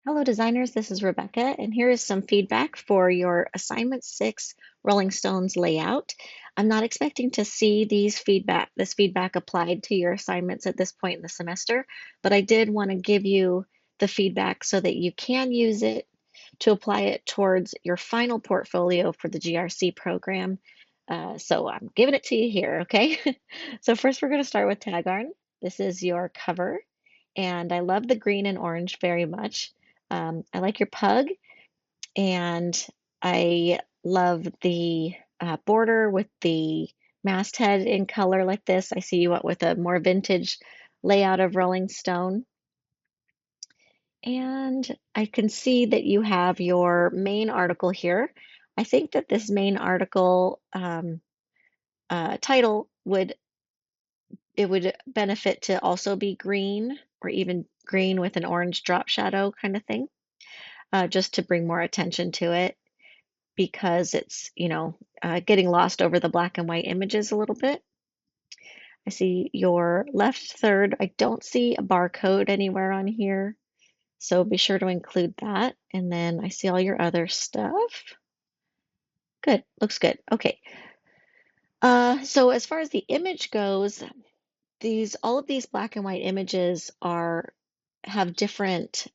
Hello designers, this is Rebecca, and here is some feedback for your Assignment 6 Rolling Stones layout. I'm not expecting to see this feedback applied to your assignments at this point in the semester, but I did want to give you the feedback so that you can use it to apply it towards your final portfolio for the GRC program. So I'm giving it to you here, okay? So first we're going to start with tag art. This is your cover, and I love the green and orange very much. I like your pug, and I love the border with the masthead in color like this. I see you went with a more vintage layout of Rolling Stone. And I can see that you have your main article here. I think that this main article title would benefit to also be green or even green with an orange drop shadow kind of thing, just to bring more attention to it because it's, getting lost over the black and white images a little bit. I see your left third. I don't see a barcode anywhere on here, so be sure to include that. And then I see all your other stuff. Good, looks good. Okay. So as far as the image goes, all of these black and white images have different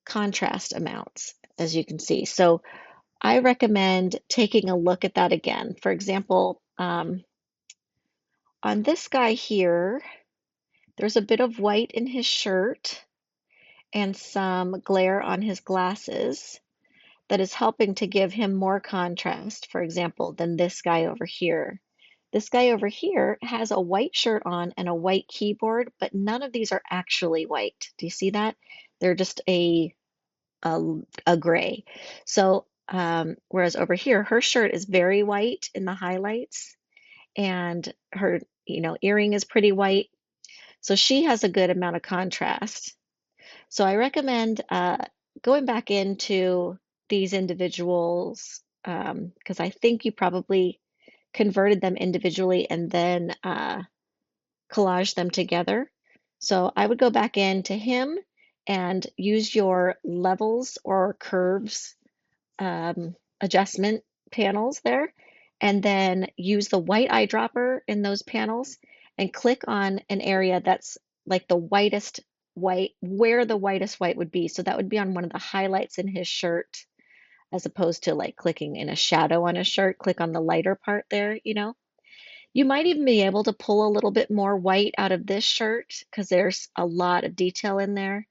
contrast amounts, as you can see. So I recommend taking a look at that again. For example, on this guy here, there's a bit of white in his shirt and some glare on his glasses that is helping to give him more contrast, for example, than this guy over here. This guy over here has a white shirt on and a white keyboard, but none of these are actually white. Do you see that? They're just a gray. So, whereas over here, her shirt is very white in the highlights, and her, earring is pretty white. So she has a good amount of contrast. So I recommend going back into these individuals because I think you probably converted them individually and then collaged them together. So I would go back into him and use your levels or curves adjustment panels there, and then use the white eyedropper in those panels and click on an area that's like the whitest white, where the whitest white would be. So that would be on one of the highlights in his shirt, as opposed to like clicking in a shadow on his shirt. Click on the lighter part there, You might even be able to pull a little bit more white out of this shirt because there's a lot of detail in there.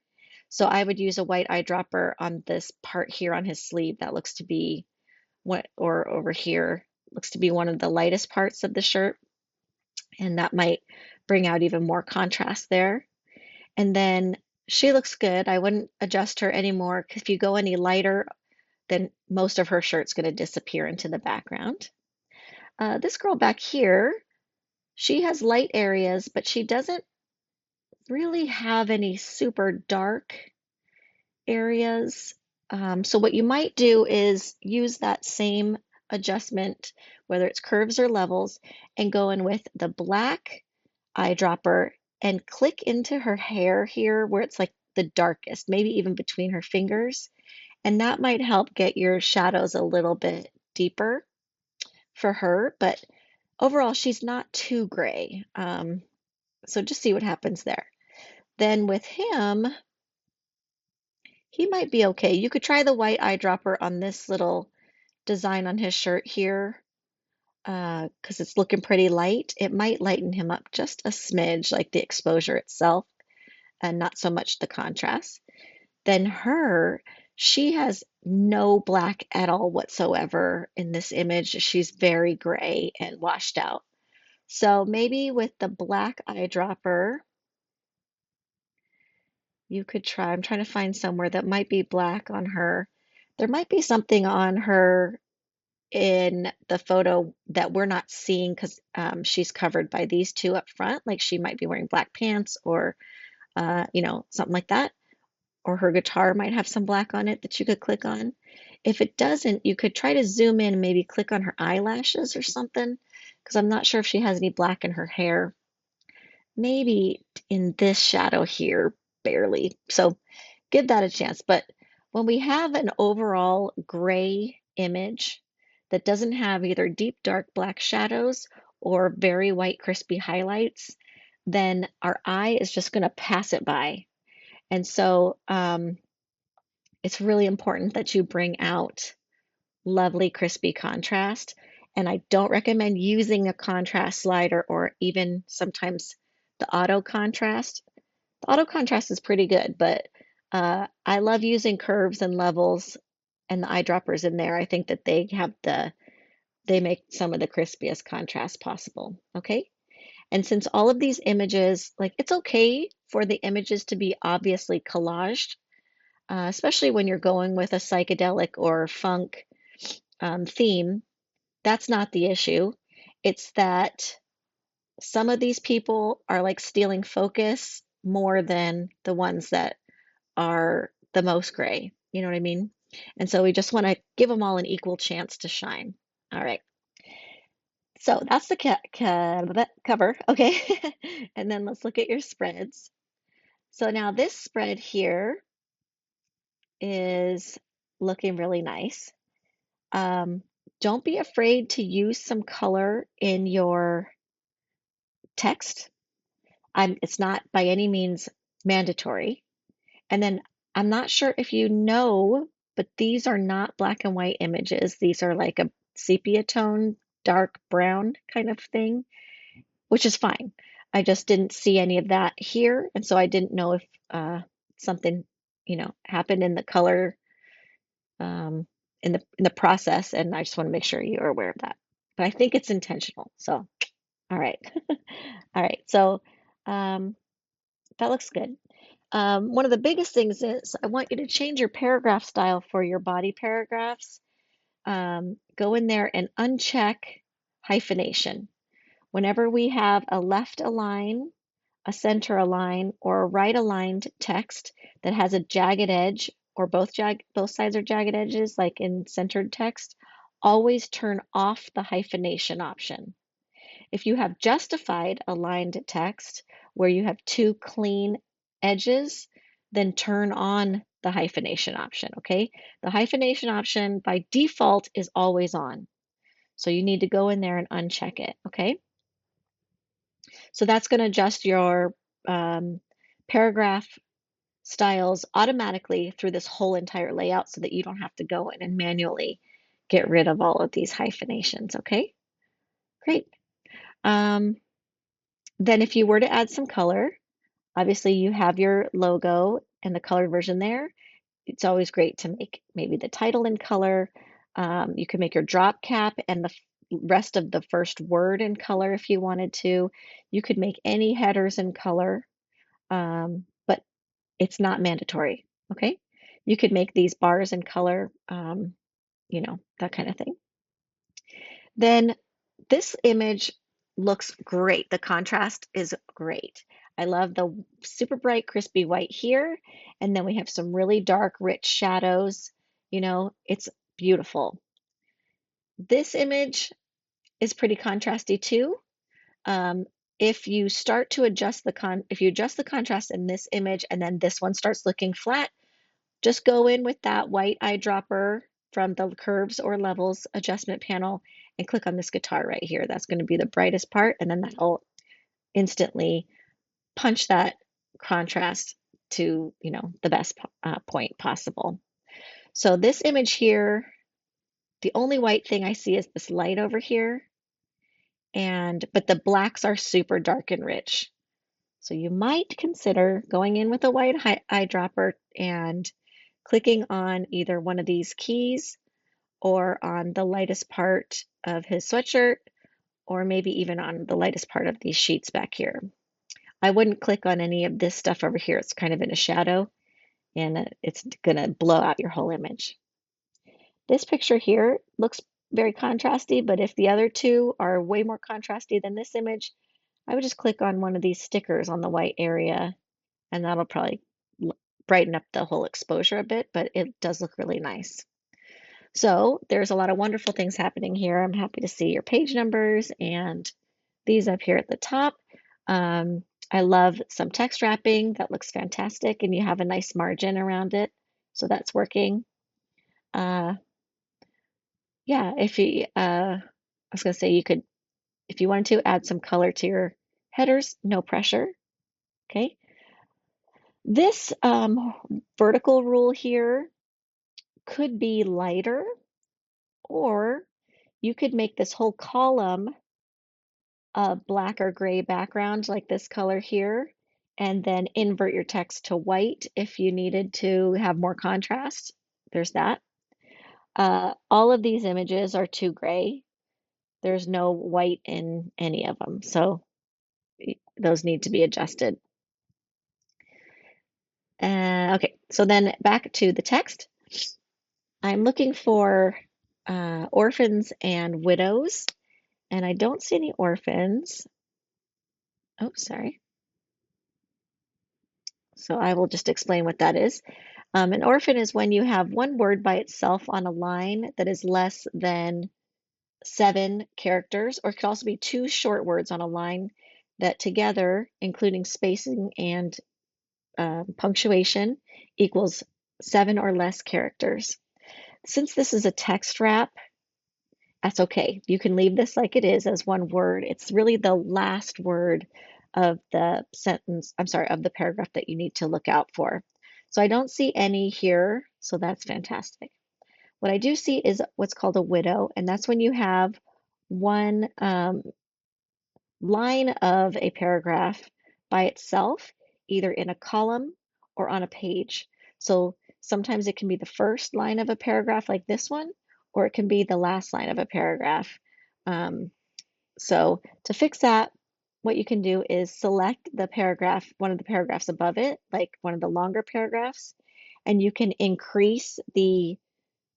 So I would use a white eyedropper on this part here on his sleeve. That looks to be or over here, looks to be one of the lightest parts of the shirt. And that might bring out even more contrast there. And then she looks good. I wouldn't adjust her anymore because if you go any lighter, then most of her shirt's going to disappear into the background. This girl back here, she has light areas, but she doesn't really have any super dark areas. So what you might do is use that same adjustment, whether it's curves or levels, and go in with the black eyedropper and click into her hair here where it's like the darkest, maybe even between her fingers. And that might help get your shadows a little bit deeper for her, but overall, she's not too gray. So just see what happens there. Then with him, he might be okay. You could try the white eyedropper on this little design on his shirt here because it's looking pretty light. It might lighten him up just a smidge, like the exposure itself, and not so much the contrast. Then she has no black at all whatsoever in this image. She's very gray and washed out. So maybe with the black eyedropper, you could try. I'm trying to find somewhere that might be black on her. There might be something on her in the photo that we're not seeing because she's covered by these two up front. Like she might be wearing black pants or, something like that. Or her guitar might have some black on it that you could click on. If it doesn't, you could try to zoom in and maybe click on her eyelashes or something because I'm not sure if she has any black in her hair. Maybe in this shadow here, barely. So give that a chance. But when we have an overall gray image that doesn't have either deep dark black shadows or very white crispy highlights, then our eye is just going to pass it by. And so it's really important that you bring out lovely crispy contrast. And I don't recommend using a contrast slider or even sometimes the auto contrast. The auto contrast is pretty good, but I love using curves and levels and the eyedroppers in there. I think that they make some of the crispiest contrast possible. Okay. And since all of these images, like it's okay for the images to be obviously collaged, especially when you're going with a psychedelic or funk theme, that's not the issue. It's that some of these people are like stealing focus more than the ones that are the most gray. You know what I mean? And so we just want to give them all an equal chance to shine. All right. So that's the cover. Okay. And then let's look at your spreads. So now this spread here is looking really nice. Um, don't be afraid to use some color in your text. It's not by any means mandatory. And then I'm not sure if you know, but these are not black and white images. These are like a sepia tone, dark brown kind of thing, which is fine. I just didn't see any of that here, and so I didn't know if something, happened in the color um, in the process, and I just want to make sure you're aware of that. But I think it's intentional. So, all right, all right. So that looks good. One of the biggest things is I want you to change your paragraph style for your body paragraphs. Go in there and uncheck hyphenation. Whenever we have a left align, a center align, or a right aligned text that has a jagged edge, or both sides are jagged edges, like in centered text, always turn off the hyphenation option. If you have justified aligned text where you have two clean edges, then turn on the hyphenation option, okay? The hyphenation option by default is always on. So you need to go in there and uncheck it, okay? So that's going to adjust your paragraph styles automatically through this whole entire layout so that you don't have to go in and manually get rid of all of these hyphenations, okay? Great. Then if you were to add some color, obviously you have your logo and the colored version there. It's always great to make maybe the title in color. You can make your drop cap and the rest of the first word in color if you wanted to. You could make any headers in color, but it's not mandatory, okay? You could make these bars in color, that kind of thing. Then this image looks great. The contrast is great. I love the super bright, crispy white here. And then we have some really dark, rich shadows. It's beautiful. This image is pretty contrasty too. Um, if you start to adjust if you adjust the contrast in this image and then this one starts looking flat, just go in with that white eyedropper from the curves or levels adjustment panel and click on this guitar right here. That's going to be the brightest part, and then that'll instantly punch that contrast to, the best point possible. So this image here, the only white thing I see is this light over here, but the blacks are super dark and rich. So you might consider going in with a white eyedropper and clicking on either one of these keys or on the lightest part of his sweatshirt, or maybe even on the lightest part of these sheets back here. I wouldn't click on any of this stuff over here. It's kind of in a shadow and it's gonna blow out your whole image. This picture here looks very contrasty, but if the other two are way more contrasty than this image, I would just click on one of these stickers on the white area and that'll probably brighten up the whole exposure a bit, but it does look really nice. So there's a lot of wonderful things happening here. I'm happy to see your page numbers and these up here at the top. I love some text wrapping. That looks fantastic, and you have a nice margin around it, so that's working. Uh, yeah, if you, I was gonna say you could, if you wanted to, add some color to your headers, no pressure. Okay. This vertical rule here could be lighter, or you could make this whole column a black or gray background like this color here, and then invert your text to white if you needed to have more contrast. There's that. All of these images are too gray. There's no white in any of them, so those need to be adjusted. Okay, so then back to the text. I'm looking for orphans and widows, and I don't see any orphans. Oh, sorry. So I will just explain what that is. An orphan is when you have one word by itself on a line that is less than 7 characters, or it could also be two short words on a line that together, including spacing and punctuation, equals 7 or less characters. Since this is a text wrap, that's okay. You can leave this like it is as one word. It's really the last word of the sentence, I'm sorry, of the paragraph that you need to look out for. So I don't see any here, so that's fantastic. What I do see is what's called a widow, and that's when you have one line of a paragraph by itself, either in a column or on a page. So sometimes it can be the first line of a paragraph like this one, or it can be the last line of a paragraph. So to fix that, what you can do is select the paragraph, one of the paragraphs above it, like one of the longer paragraphs, and you can increase the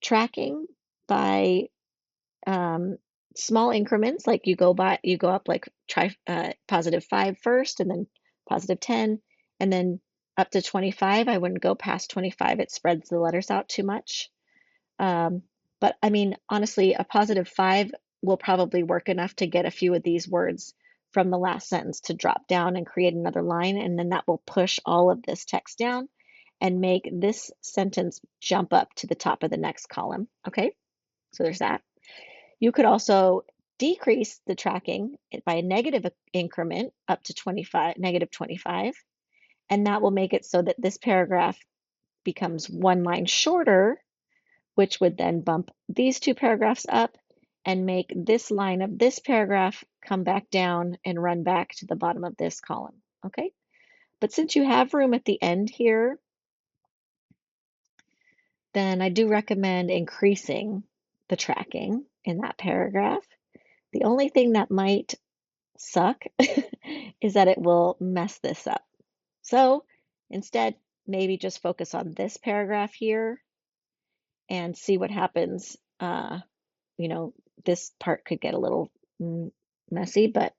tracking by small increments, like you go up like try +5 first, and then +10, and then up to 25. I wouldn't go past 25. It spreads the letters out too much. Um, but I mean, honestly, a +5 will probably work enough to get a few of these words from the last sentence to drop down and create another line, and then that will push all of this text down and make this sentence jump up to the top of the next column. Okay, so there's that. You could also decrease the tracking by a negative increment up to -25, and that will make it so that this paragraph becomes one line shorter, which would then bump these two paragraphs up and make this line of this paragraph come back down and run back to the bottom of this column. Okay? But since you have room at the end here, then I do recommend increasing the tracking in that paragraph. The only thing that might suck is that it will mess this up. So instead, maybe just focus on this paragraph here and see what happens. You know, this part could get a little messy, but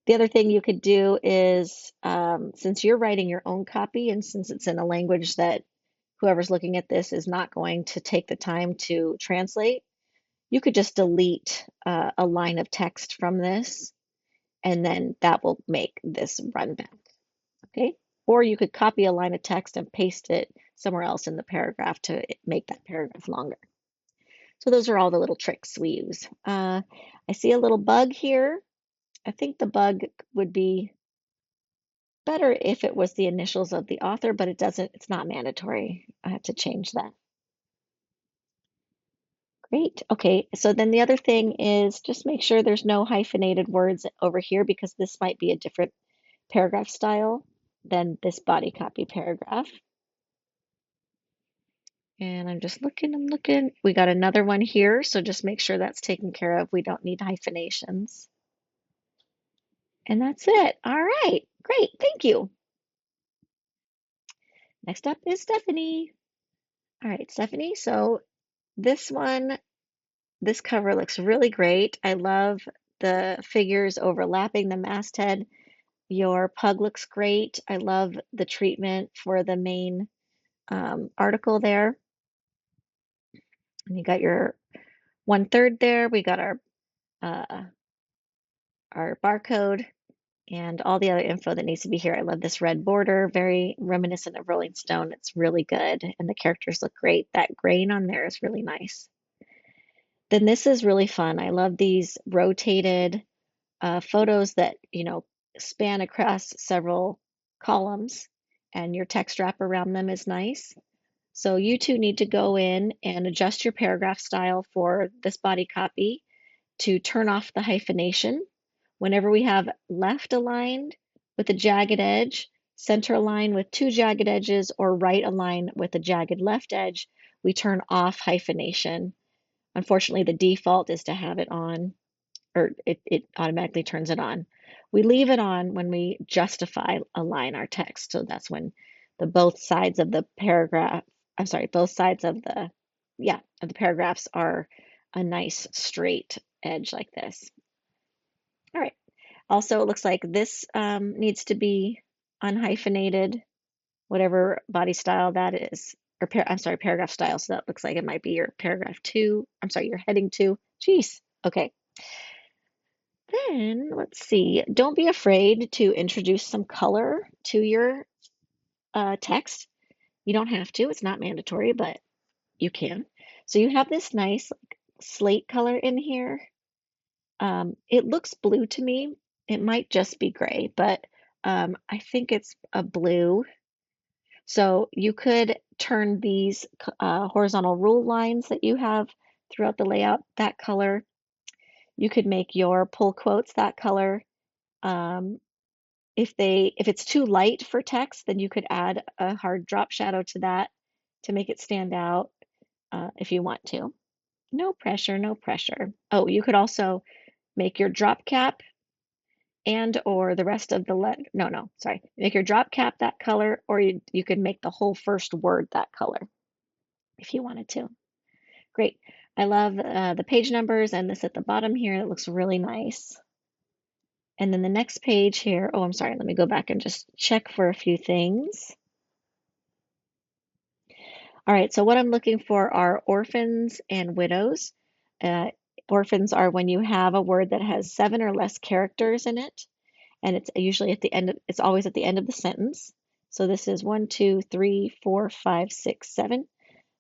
the other thing you could do is, since you're writing your own copy and since it's in a language that whoever's looking at this is not going to take the time to translate, you could just delete a line of text from this, and then that will make this run back, okay? Or you could copy a line of text and paste it somewhere else in the paragraph to make that paragraph longer. So those are all the little tricks we use. I see a little bug here. I think the bug would be better if it was the initials of the author, but it's not mandatory. I have to change that. Great. Okay, so then the other thing is just make sure there's no hyphenated words over here because this might be a different paragraph style than this body copy paragraph. And I'm looking. We got another one here, so just make sure that's taken care of. We don't need hyphenations. And that's it. All right, great, thank you. Next up is Stephanie. All right, Stephanie, so this one, this cover looks really great. I love the figures overlapping the masthead. Your pug looks great. I love the treatment for the main article there. And you got your 1/3 there. We got uh, our barcode, and all the other info that needs to be here. I love this red border, very reminiscent of Rolling Stone. It's really good, and the characters look great. That grain on there is really nice. Then this is really fun. I love these rotated photos that, span across several columns, and your text wrap around them is nice. So you two need to go in and adjust your paragraph style for this body copy to turn off the hyphenation. Whenever we have left aligned with a jagged edge, center align with two jagged edges, or right align with a jagged left edge, we turn off hyphenation. Unfortunately, the default is to have it on, or it automatically turns it on. We leave it on when we justify align our text. So that's when the both sides of the paragraph, I'm sorry, both sides of the, yeah, of the paragraphs are a nice straight edge like this. All right. Also, it looks like this needs to be unhyphenated, whatever body style that is, or I'm sorry, paragraph style. So that looks like it might be your paragraph two. I'm sorry, your heading two. Jeez. Okay. Then let's see. Don't be afraid to introduce some color to your text. You don't have to, it's not mandatory, but you can. So you have this nice like, slate color in here. It looks blue to me. It might just be gray, but I think it's a blue. So you could turn these horizontal rule lines that you have throughout the layout that color. You could make your pull quotes that color. Um, if it's too light for text, then you could add a hard drop shadow to that to make it stand out if you want to. No pressure, no pressure. Oh, you could also make your drop cap and or the rest of the no, sorry. Make your drop cap that color, or you could make the whole first word that color if you wanted to. Great. I love the page numbers and this at the bottom here. It looks really nice. And then the next page here, oh, I'm sorry, let me go back and just check for a few things. All right, so what I'm looking for are orphans and widows. Uh, Orphans are when you have a word that has 7 or less characters in it, and it's usually at the end it's always at the end of the sentence. So this is 1, 2, 3, 4, 5, 6, 7.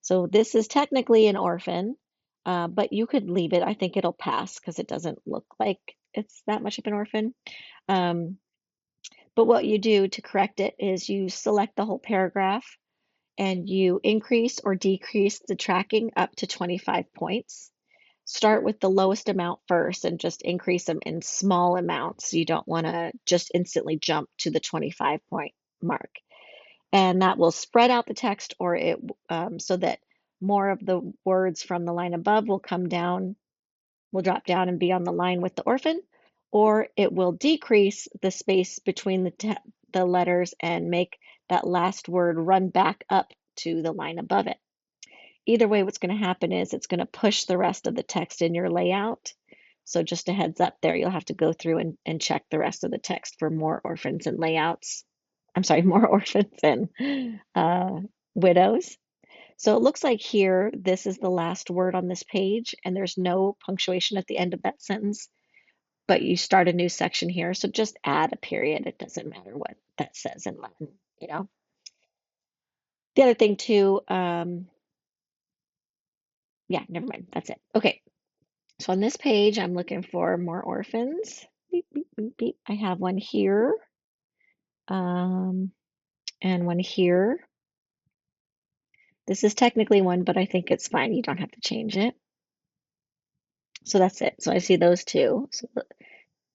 So this is technically an orphan, but you could leave it. I think it'll pass because it doesn't look like it's that much of an orphan. Um, but what you do to correct it is you select the whole paragraph and you increase or decrease the tracking up to 25 points. Start with the lowest amount first and just increase them in small amounts. You don't want to just instantly jump to the 25-point mark. And that will spread out the text or it so that more of the words from the line above will come down, will drop down and be on the line with the orphan, or it will decrease the space between the letters and make that last word run back up to the line above it. Either way, what's going to happen is it's going to push the rest of the text in your layout. So just a heads up there, you'll have to go through and check the rest of the text for more orphans and layouts. I'm sorry, more orphans and widows. So it looks like here, this is the last word on this page, and there's no punctuation at the end of that sentence, but you start a new section here. So just add a period. It doesn't matter what that says in Latin. The other thing too, yeah, never mind. That's it. Okay. So on this page, I'm looking for more orphans. Beep, beep, beep, beep. I have one here, and one here. This is technically one, but I think it's fine. You don't have to change it. So that's it. So I see those two. So,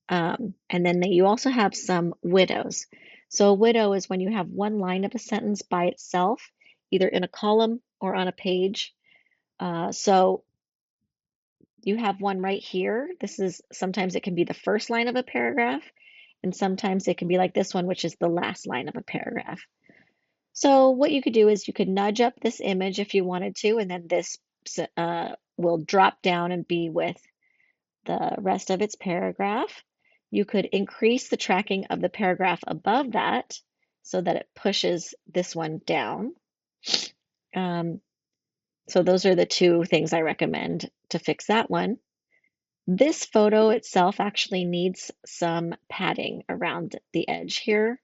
and then you also have some widows. So a widow is when you have one line of a sentence by itself, either in a column or on a page. So you have one right here. This is sometimes it can be the first line of a paragraph, and sometimes it can be like this one, which is the last line of a paragraph. So what you could do is you could nudge up this image if you wanted to, and then this will drop down and be with the rest of its paragraph. You could increase the tracking of the paragraph above that so that it pushes this one down. So those are the two things I recommend to fix that one. This photo itself actually needs some padding around the edge here.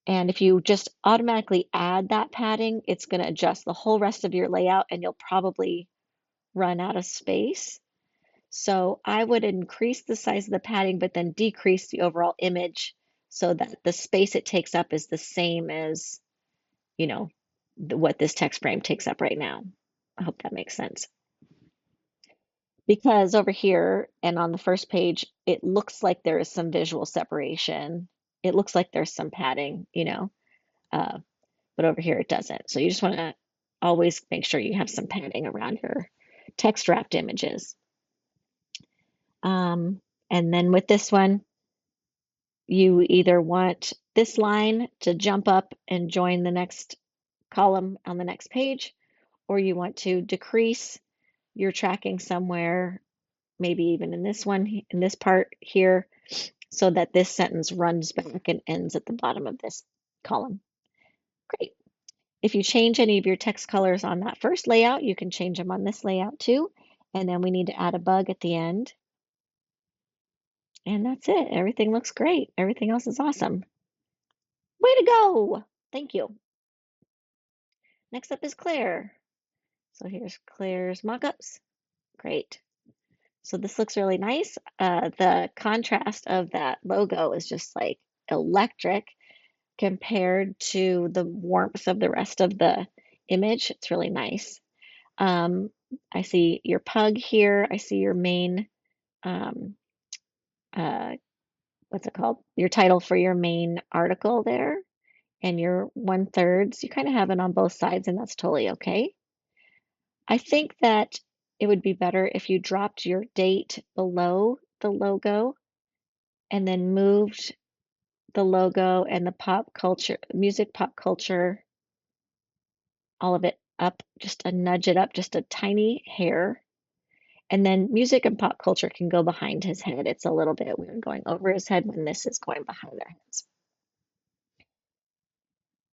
And if you just automatically add that padding, it's going to adjust the whole rest of your layout and you'll probably run out of space. So I would increase the size of the padding, but then decrease the overall image so that the space it takes up is the same as, you know, what this text frame takes up right now. I hope that makes sense. Because over here and on the first page, it looks like there is some visual separation. It looks like there's some padding, uh, but over here it doesn't. So you just want to always make sure you have some padding around your text wrapped images. And then with this one, you either want this line to jump up and join the next column on the next page, or you want to decrease your tracking somewhere, maybe even in this one, in this part here, so that this sentence runs back and ends at the bottom of this column. Great. If you change any of your text colors on that first layout, you can change them on this layout too. And then we need to add a bug at the end. And that's it. Everything looks great. Everything else is awesome. Way to go! Thank you. Next up is Claire. So here's Claire's mockups. Great. So this looks really nice. The contrast of that logo is just like electric compared to the warmth of the rest of the image. It's really nice. I see your pug here. I see your main, um, uh, what's it called? Your title for your main article there, and your 1/3. You kind of have it on both sides, and that's totally okay. I think that it would be better if you dropped your date below the logo and then moved the logo and the pop culture, music pop culture, all of it up, just a nudge it up just a tiny hair. And then music and pop culture can go behind his head. It's a little bit weird going over his head when this is going behind their heads.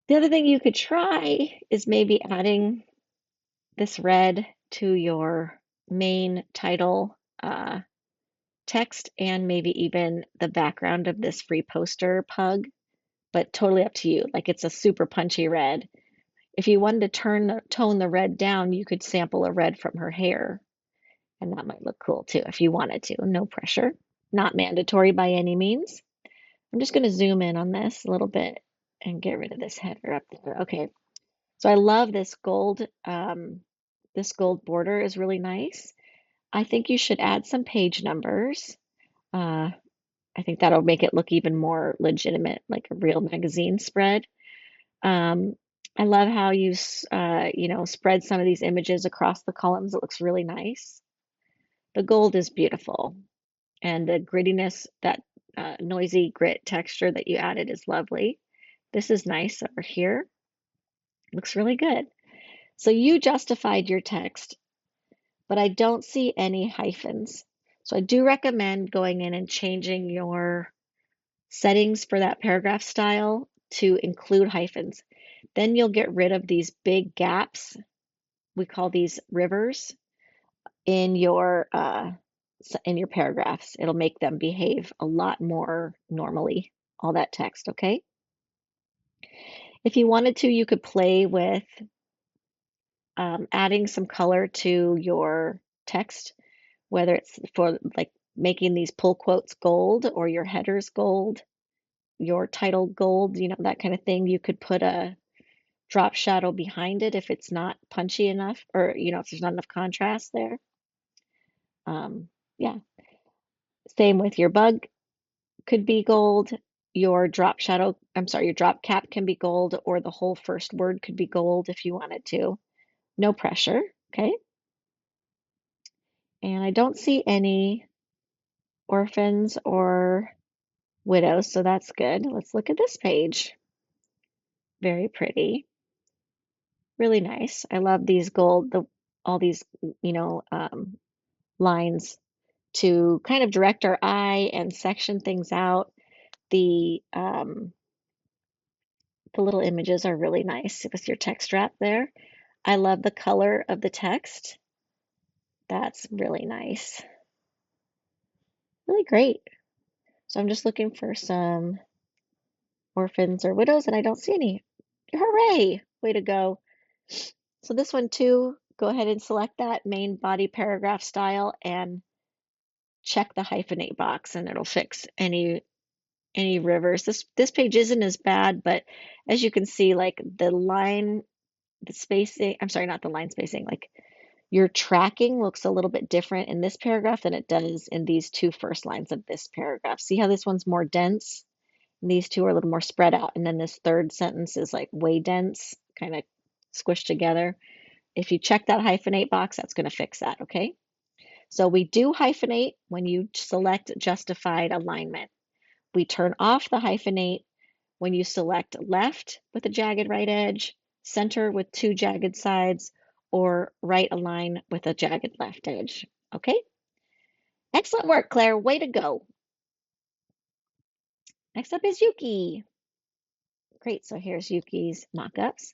The other thing you could try is maybe adding this red to your main title text and maybe even the background of this free poster pug, but totally up to you. Like it's a super punchy red. If you wanted to tone the red down, you could sample a red from her hair, and that might look cool too if you wanted to. No pressure, not mandatory by any means. I'm just going to zoom in on this a little bit and get rid of this header up there. Okay, so I love this gold. This gold border is really nice. I think you should add some page numbers. Uh, I think that'll make it look even more legitimate, like a real magazine spread. Um, I love how you spread some of these images across the columns. It looks really nice. The gold is beautiful, and the grittiness, that noisy grit texture that you added is lovely. This is nice over here. Looks really good. So you justified your text, but I don't see any hyphens. So I do recommend going in and changing your settings for that paragraph style to include hyphens. Then you'll get rid of these big gaps. We call these rivers in your paragraphs. It'll make them behave a lot more normally, all that text, okay? If you wanted to, you could play with adding some color to your text, whether it's for like making these pull quotes gold or your headers gold, your title gold, that kind of thing. You could put a drop shadow behind it if it's not punchy enough, or if there's not enough contrast there. Yeah, same with your bug could be gold. Your drop shadow, I'm sorry, your drop cap can be gold, or the whole first word could be gold if you wanted to. No pressure, okay? And I don't see any orphans or widows, so that's good. Let's look at this page. Very pretty. Really nice. I love these all these, lines to kind of direct our eye and section things out. The little images are really nice with your text wrap there. I love the color of the text. That's really nice. really great. So I'm just looking for some orphans or widows, and I don't see any. Hooray! Way to go. So this one too, go ahead and select that main body paragraph style and check the hyphenate box, and it'll fix any rivers. This page isn't as bad, but as you can see, like the spacing, I'm sorry, not the line spacing, like your tracking looks a little bit different in this paragraph than it does in these two first lines of this paragraph. See how this one's more dense? And these two are a little more spread out. And then this third sentence is like way dense, kind of squished together. If you check that hyphenate box, that's going to fix that, okay? So we do hyphenate when you select justified alignment. We turn off the hyphenate when you select left with a jagged right edge, center with two jagged sides, or right align with a jagged left edge. Okay? Excellent work, Claire. Way to go. Next up is Yuki. Great. So here's Yuki's mock-ups.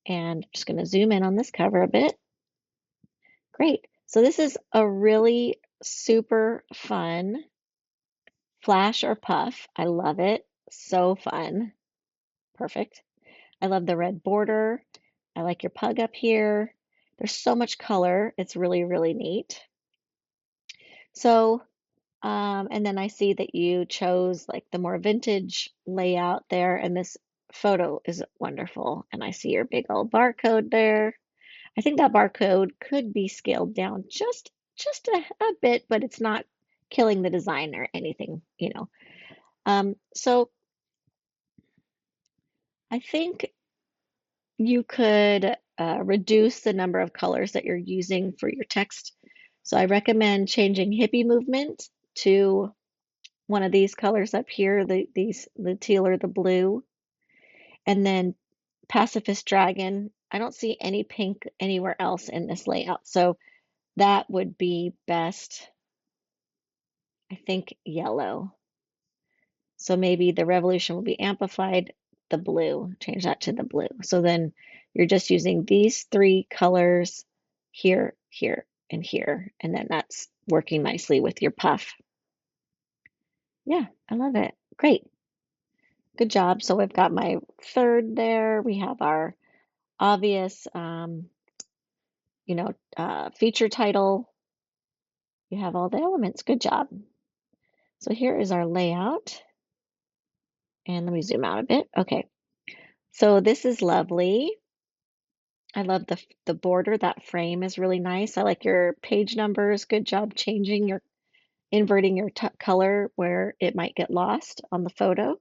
And I'm just going to zoom in on this cover a bit. Great. So this is a really super fun flash or puff. I love it. So fun. Perfect. I love the red border. I like your pug up here. There's so much color. It's really, really neat. So, and then I see that you chose like the more vintage layout there, and this photo is wonderful. And I see your big old barcode there. I think that barcode could be scaled down just a bit, but it's not killing the design or anything, you know. So I think you could reduce the number of colors that you're using for your text. So I recommend changing hippie movement to one of these colors up here, the teal or the blue, and then pacifist dragon. I don't see any pink anywhere else in this layout, so that would be best. I think yellow. So maybe the revolution will be amplified, the blue, change that to the blue. So then you're just using these three colors here, here, and here. And then that's working nicely with your puff. Yeah, I love it. Great. Good job. So we've got my third there. We have our obvious, feature title. You have all the elements. Good job. So here is our layout. And let me zoom out a bit. Okay. So this is lovely. I love the border. That frame is really nice. I like your page numbers. Good job changing inverting your color where it might get lost on the photo.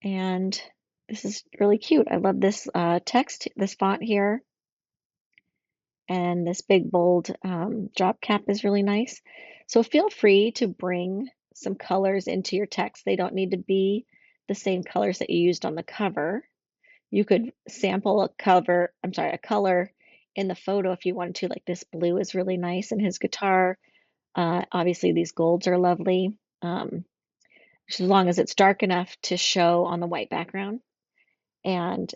And this is really cute. I love this text, this font here. And this big bold drop cap is really nice. So feel free to bring some colors into your text. They don't need to be the same colors that you used on the cover. You could sample a color in the photo if you wanted to, like this blue is really nice in his guitar. Obviously these golds are lovely, as long as it's dark enough to show on the white background. And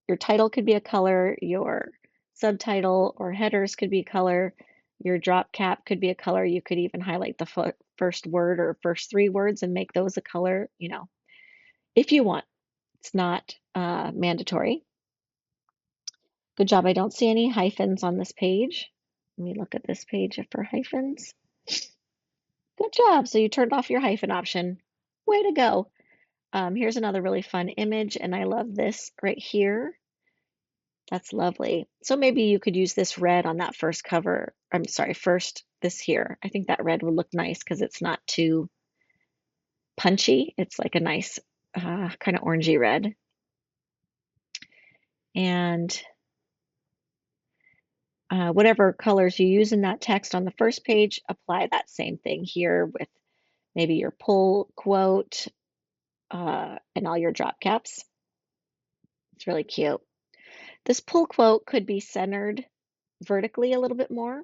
your title could be a color, your subtitle or headers could be a color, your drop cap could be a color. You could even highlight the first word or first three words and make those a color, if you want. It's not mandatory. Good job. I don't see any hyphens on this page. Let me look at this page for hyphens. Good job. So you turned off your hyphen option. Way to go. Here's another really fun image, and I love this right here. That's lovely. So maybe you could use this red on that first cover. I'm sorry, first this here. I think that red would look nice because it's not too punchy. It's like a nice kind of orangey red. And whatever colors you use in that text on the first page, apply that same thing here with maybe your pull quote and all your drop caps. It's really cute. This pull quote could be centered vertically a little bit more.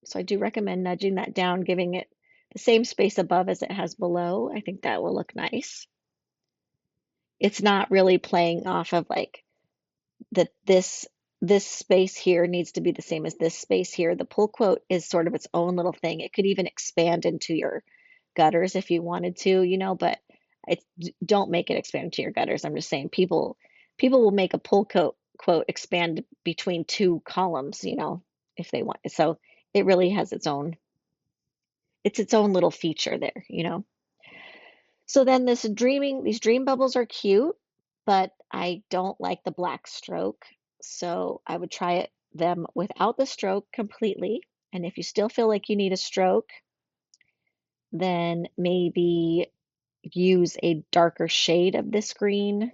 So I do recommend nudging that down, giving it the same space above as it has below. I think that will look nice. It's not really playing off of like this this space here needs to be the same as this space here. The pull quote is sort of its own little thing. It could even expand into your gutters if you wanted to, but don't make it expand into your gutters. I'm just saying people will make a pull quote expand between two columns, if they want. So it really has its own little feature there. So then these dream bubbles are cute, but I don't like the black stroke. So I would try them without the stroke completely. And if you still feel like you need a stroke, then maybe use a darker shade of this green,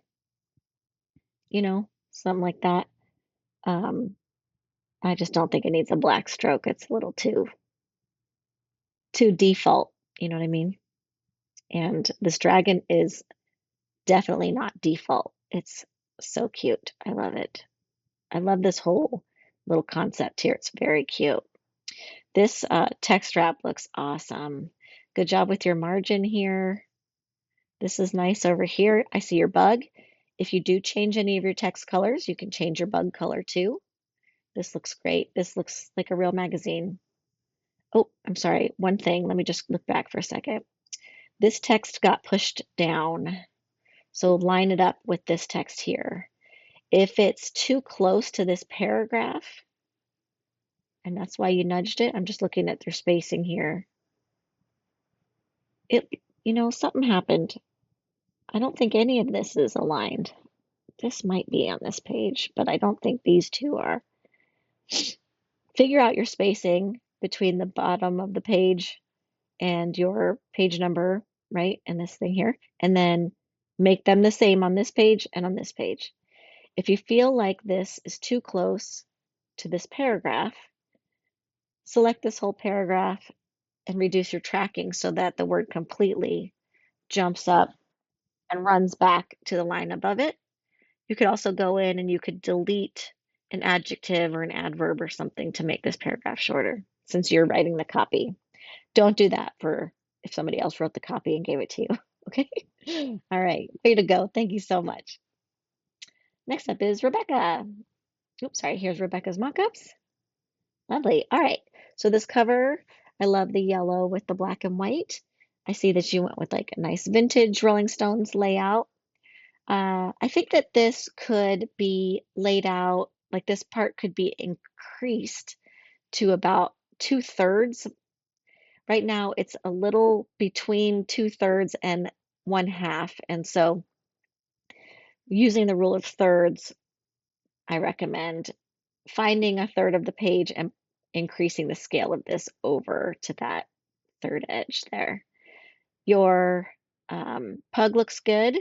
something like that. Um, I just don't think it needs a black stroke. It's a little too default, you know what I mean? And this dragon is definitely not default. It's so cute. I love it. I love this whole little concept here. It's very cute. This text wrap looks awesome. Good job with your margin here. This is nice over here. I see your bug. If you do change any of your text colors, you can change your bug color too. This looks great. This looks like a real magazine. Oh, I'm sorry. One thing. Let me just look back for a second. This text got pushed down. So line it up with this text here. If it's too close to this paragraph, and that's why you nudged it, I'm just looking at their spacing here. Something happened. I don't think any of this is aligned. This might be on this page, but I don't think these two are. Figure out your spacing between the bottom of the page and your page number, right? And this thing here, and then make them the same on this page and on this page. If you feel like this is too close to this paragraph, select this whole paragraph and reduce your tracking so that the word completely jumps up and runs back to the line above it. You could also go in and you could delete an adjective or an adverb or something to make this paragraph shorter since you're writing the copy. Don't do that for if somebody else wrote the copy and gave it to you. Okay? All right. Way to go. Thank you so much. Next up is Rebecca. Oops, sorry. Here's Rebecca's mock-ups. Lovely. All right. So this cover, I love the yellow with the black and white. I see that you went with like a nice vintage Rolling Stones layout. I think that this could be laid out, like this part could be increased to about 2/3. Right now, it's a little between 2/3 and 1/2. And so using the rule of thirds, I recommend finding a third of the page and increasing the scale of this over to that third edge there. Your pug looks good.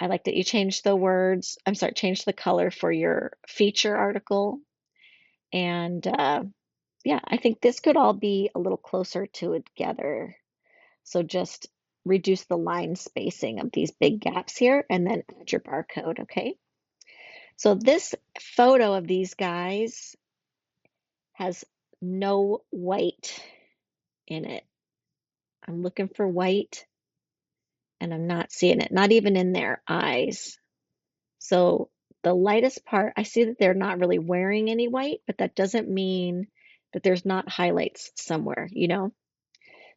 I like that you changed the words, I'm sorry, changed the color for your feature article. And yeah, I think this could all be a little closer together. So just reduce the line spacing of these big gaps here and then add your barcode, okay? So this photo of these guys has no white in it. I'm looking for white and I'm not seeing it, not even in their eyes. So the lightest part, I see that they're not really wearing any white, but that doesn't mean that there's not highlights somewhere.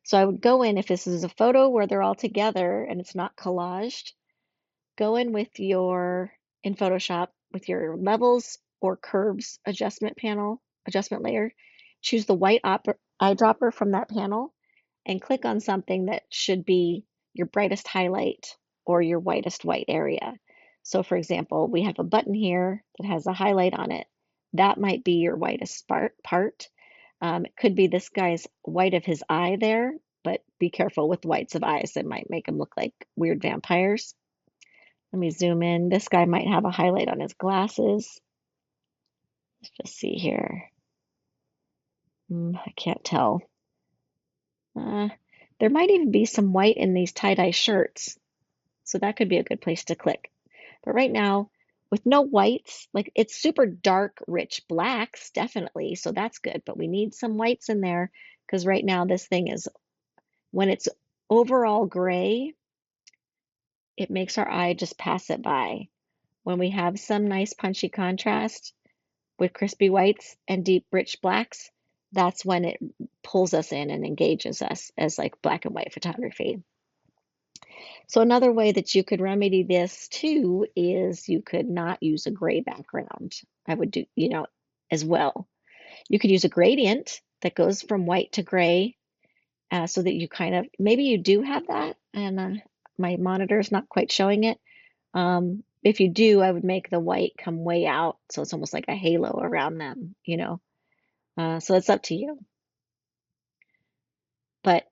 So I would go in, if this is a photo where they're all together and it's not collaged, go in in Photoshop with your levels or curves adjustment layer, choose the white eyedropper from that panel and click on something that should be your brightest highlight or your whitest white area. So for example, we have a button here that has a highlight on it. That might be your whitest part. It could be this guy's white of his eye there, but be careful with whites of eyes. It might make them look like weird vampires. Let me zoom in. This guy might have a highlight on his glasses. Let's just see here. I can't tell. There might even be some white in these tie-dye shirts. So that could be a good place to click. But right now, with no whites, like it's super dark, rich blacks, definitely. So that's good. But we need some whites in there because right now this thing is, when it's overall gray, it makes our eye just pass it by. When we have some nice punchy contrast, with crispy whites and deep rich blacks, that's when it pulls us in and engages us as like black and white photography. So another way that you could remedy this too is you could not use a gray background. I would do, as well. You could use a gradient that goes from white to gray, so that you kind of, maybe you do have that, and my monitor is not quite showing it. If you do, I would make the white come way out, so it's almost like a halo around them, so it's up to you. But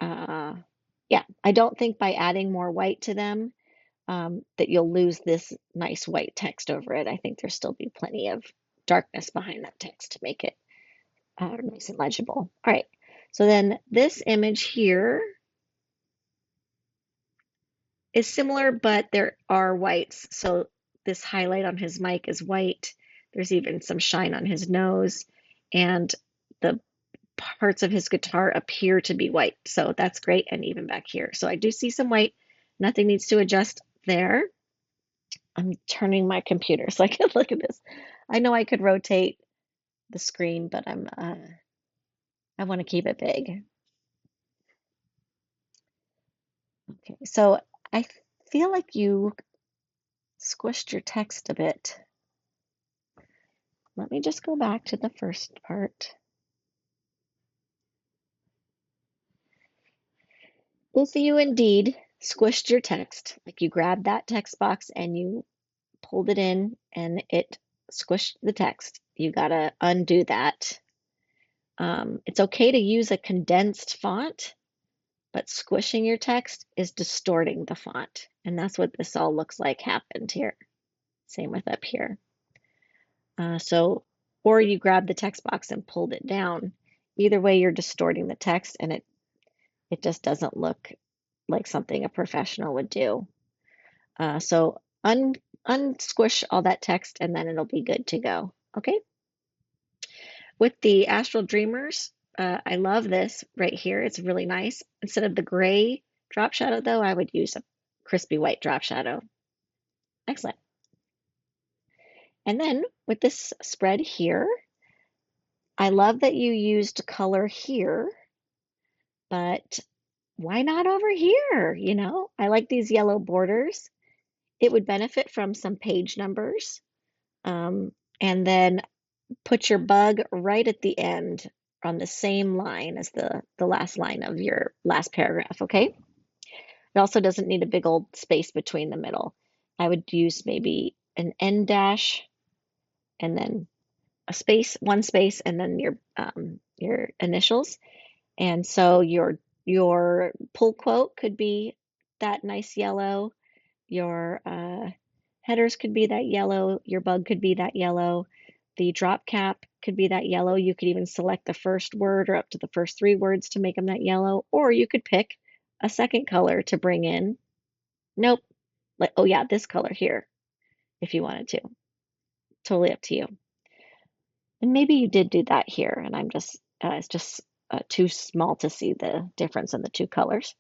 yeah, I don't think by adding more white to them, that you'll lose this nice white text over it. I think there'll still be plenty of darkness behind that text to make it nice and legible. All right, so then this image here is similar, but there are whites. So this highlight on his mic is white. There's even some shine on his nose, and the parts of his guitar appear to be white. So that's great, and even back here. So I do see some white. Nothing needs to adjust there. I'm turning my computer so I can look at this. I know I could rotate the screen, but I want to keep it big. Okay, so I feel like you squished your text a bit. Let me just go back to the first part. If you indeed squished your text, like you grabbed that text box and you pulled it in and it squished the text, you gotta undo that. It's okay to use a condensed font, but squishing your text is distorting the font. And that's what this all looks like happened here. Same with up here. Or you grabbed the text box and pulled it down. Either way, you're distorting the text, and it just doesn't look like something a professional would do. So unsquish all that text, and then it'll be good to go. Okay. With the Astral Dreamers, I love this right here. It's really nice. Instead of the gray drop shadow, though, I would use a crispy white drop shadow. Excellent. And then with this spread here, I love that you used color here, but why not over here? I like these yellow borders. It would benefit from some page numbers. And then put your bug right at the end on the same line as the last line of your last paragraph, okay? It also doesn't need a big old space between the middle. I would use maybe an end dash and then a space, one space, and then your initials. And so your pull quote could be that nice yellow. Your headers could be that yellow. Your bug could be that yellow. The drop cap could be that yellow. You could even select the first word or up to the first 3 words to make them that yellow. Or you could pick a second color to bring in. Nope. Like, oh yeah, this color here, if you wanted to. Totally up to you. And maybe you did do that here, and it's just too small to see the difference in the 2 colors.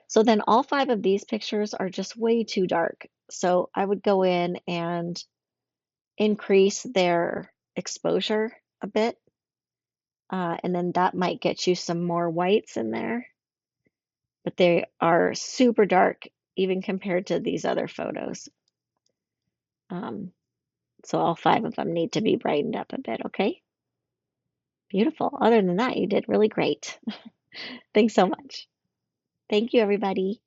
So then all 5 of these pictures are just way too dark. So I would go in and increase their exposure a bit. And then that might get you some more whites in there. But they are super dark, even compared to these other photos. So all 5 of them need to be brightened up a bit, okay? Beautiful. Other than that, you did really great. Thanks so much. Thank you, everybody.